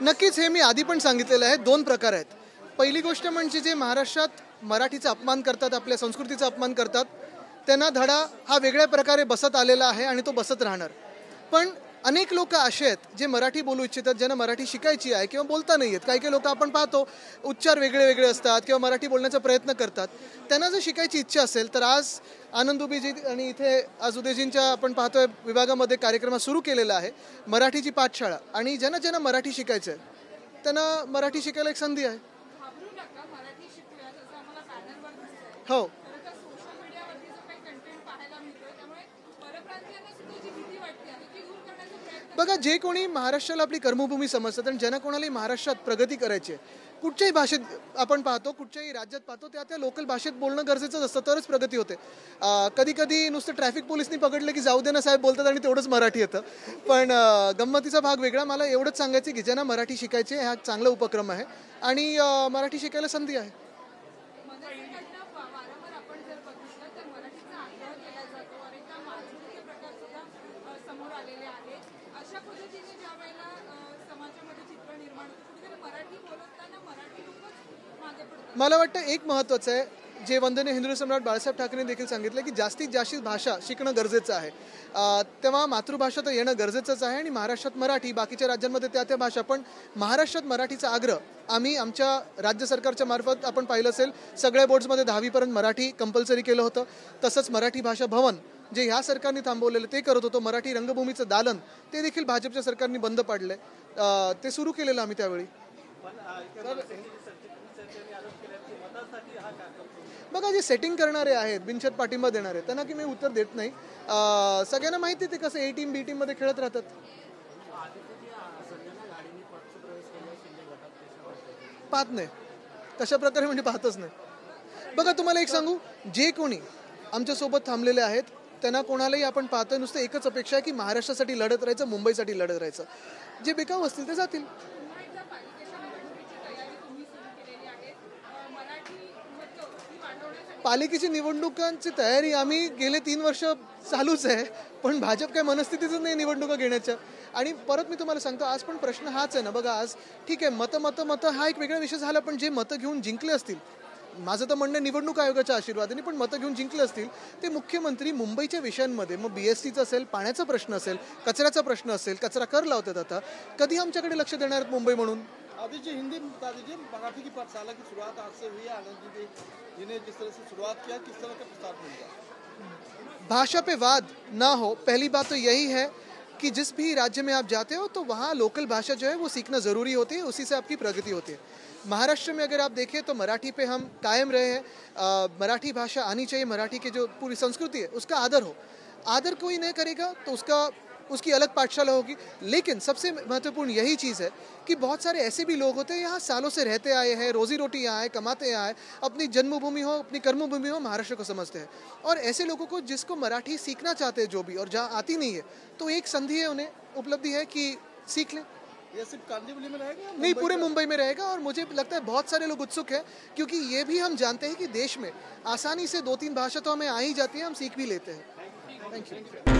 नक्कीच हे मी आधी पण सांगितलेलं आहे. दोन प्रकार आहेत. पहिली गोष्ट म्हणजे जे महाराष्ट्रात मराठीचा अपमान करतात, आपल्या संस्कृतीचा अपमान करतात, त्यांना धडा हा वेगळ्या प्रकारे बसत आलेला आहे आणि तो बसत राहणार. पण अनेक लोक असे आहेत जे मराठी बोलू इच्छितात, ज्यांना मराठी शिकायची आहे किंवा बोलता नाही येत. काही काही लोक आपण पाहतो उच्चार वेगळे वेगळे असतात किंवा मराठी बोलण्याचा प्रयत्न करतात. त्यांना जर शिकायची इच्छा असेल तर आज आनंद उबेजी आणि इथे आज उदयजींच्या आपण पाहतोय विभागामध्ये कार्यक्रम सुरू केलेला आहे, मराठीची पाठशाळा. आणि ज्यांना ज्यांना मराठी शिकायचं आहे त्यांना मराठी शिकायला एक संधी आहे. हो, बघा, जे कोणी महाराष्ट्राला आपली कर्मभूमी समजतात आणि ज्यांना कोणालाही महाराष्ट्रात प्रगती करायची आहे, कुठच्याही भाषेत आपण पाहतो, कुठच्याही राज्यात पाहतो, त्या लोकल भाषेत बोलणं गरजेचंच असतं, तरच प्रगती होते. कधी कधी नुसतं ट्रॅफिक पोलिसनी पकडलं की जाऊ दे ना साहेब बोलतात आणि तेवढंच मराठी येतं. पण गंमतीचा भाग वेगळा. मला एवढंच सांगायचं की ज्यांना मराठी शिकायचे हा चांगला उपक्रम आहे आणि मराठी शिकायला संधी आहे. मला वाटतं एक महत्त्वाचं आहे, जे वंदनीय हिंदू सम्राट बाळासाहेब ठाकरेंनी देखील सांगितलं की जास्तीत जास्त भाषा शिकणं गरजेचं आहे. तेव्हा मातृभाषा तर येणं गरजेचंच आहे आणि महाराष्ट्रात मराठी, बाकीच्या राज्यांमध्ये त्या भाषा, पण महाराष्ट्रात मराठीचा आग्रह आम्ही आमच्या राज्य सरकारच्या मार्फत आपण पाहिलं असेल, सगळ्या बोर्ड्समध्ये 10वीपर्यंत मराठी कंपल्सरी केलं होतं. तसंच मराठी भाषा भवन जे ह्या सरकारने थांबवलेलं ते करत होतो. मराठी रंगभूमीचं दालन ते देखील भाजपच्या सरकारने बंद पाडलंय. ते सुरू केलेलं आम्ही त्यावेळी. बघा, जे सेटिंग करणारे आहेत, बिनशर्त पाठिंबा देणारे, त्यांना की मी उत्तर देत नाही. सगळ्यांना माहिती ते कसं ए टीम बी टीम मध्ये खेळत राहतात. पाहत नाही कशा प्रकारे, म्हणजे पाहतच नाही. बघा, तुम्हाला एक सांगू, जे कोणी आमच्यासोबत थांबलेले आहेत त्यांना कोणालाही आपण पाहतोय नुसतं एकच अपेक्षा आहे की महाराष्ट्रासाठी लढत राहायचं, मुंबईसाठी लढत राहायचं. जे बेकाऊ असतील ते जातील. पालिकेची निवडणुकांची तयारी आम्ही गेले 3 वर्ष चालूच आहे, पण भाजप काय मनस्थितीच नाही निवडणुका घेण्याच्या. आणि परत मी तुम्हाला सांगतो, आज पण प्रश्न हाच आहे ना. बघा, आज ठीक आहे, मतं हा एक वेगळा विषय झाला, पण जे मतं घेऊन जिंकले असतील, माझं तर म्हणणं निवडणूक आयोगाच्या आशीर्वादाने, पण मतं घेऊन जिंकले असतील ते मुख्यमंत्री मुंबईच्या विषयांमध्ये, मग BSTचा असेल, पाण्याचा प्रश्न असेल, कचऱ्याचा प्रश्न असेल, कचरा कर लावतात आता, कधी आमच्याकडे लक्ष देणार आहेत मुंबई म्हणून? जी हिंदी बता दीजिए, मराठी की पाठशाला की शुरुआत आज से हुई है। आनंद जी ने जिस तरह से शुरुआत किया, किस तरह का प्रस्ताव मिलेगा? भाषा पे वाद ना हो, पहली बात तो यही है कि जिस भी राज्य में आप जाते हो तो वहाँ लोकल भाषा जो है वो सीखना ज़रूरी होती है, उसी से आपकी प्रगति होती है. महाराष्ट्र में अगर आप देखें तो मराठी पे हम कायम रहे हैं. मराठी भाषा आनी चाहिए, मराठी की जो पूरी संस्कृति है उसका आदर हो. आदर कोई नहीं करेगा तो उसकी अलग पाठशाला होगी. लेकिन सबसे महत्वपूर्ण यही चीज़ है कि बहुत सारे ऐसे भी लोग होते हैं यहाँ सालों से रहते आए हैं, रोजी रोटी यहाँ है, कमाते यहाँ है, अपनी जन्मभूमि हो, अपनी कर्मभूमि हो, महाराष्ट्र को समझते हैं. और ऐसे लोगों को जिसको मराठी सीखना चाहते हैं जो भी, और जहाँ आती नहीं है, तो एक संधि है, उन्हें उपलब्धि है कि सीख लें. ये सिर्फ कांदिवली में रहेगा? नहीं, पूरे मुंबई में रहेगा. और मुझे लगता है बहुत सारे लोग उत्सुक हैं, क्योंकि ये भी हम जानते हैं कि देश में आसानी से 2-3 भाषा तो हमें आ ही जाती है, हम सीख भी लेते हैं. Thank you.